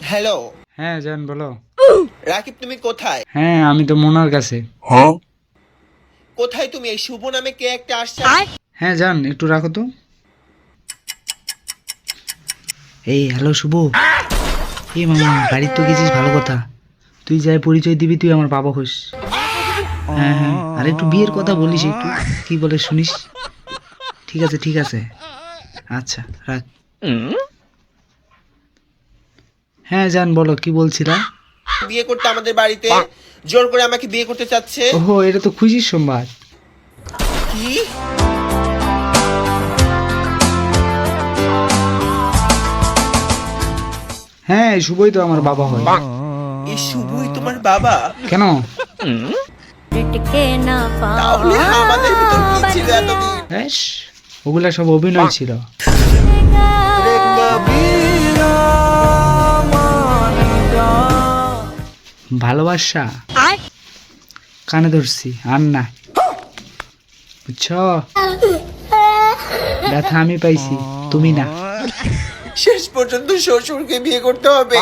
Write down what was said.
Hello. হ্যাঁ জান বলো। রাকিব, তুমি কোথায়? হ্যাঁ আমি তো মোনার কাছে। কোথায় তুমি? এই শুভ নামে কে একটা আসছে। হ্যাঁ জান একটু রাখো তো। এই হ্যালো শুভ। এই মামা বাড়ির তো গেছিস, ভালো কথা। তুই যাই পরিচয় দিবি, তুই আমার বাবা হোস। হ্যাঁ হ্যাঁ, আর একটু বিয়ের কথা বলিস, একটু কি বলে শুনিস। ঠিক আছে ঠিক আছে, আচ্ছা রাখ। হ্যাঁ জান বলো, কি বলছিলা? বিয়ে করতে আমাদের বাড়িতে জোর করে আমাকে বিয়ে করতে চাচ্ছে। ওহো, এটা তো খুশির সংবাদ। কি? হ্যাঁ শুভই তো আমার বাবা হয়। এই শুভই তোমার বাবা? কেন? তাহলে আমাদের ভিতর কি ছিল এতদিন? ব্যাস, ওগুলা সব অভিনয় ছিল। ভালোবাসা কানে ধরছি আর না, বুঝছ? ব্যথা আমি পাইছি, তুমি না। শেষ পর্যন্ত শ্বশুরকে বিয়ে করতে হবে।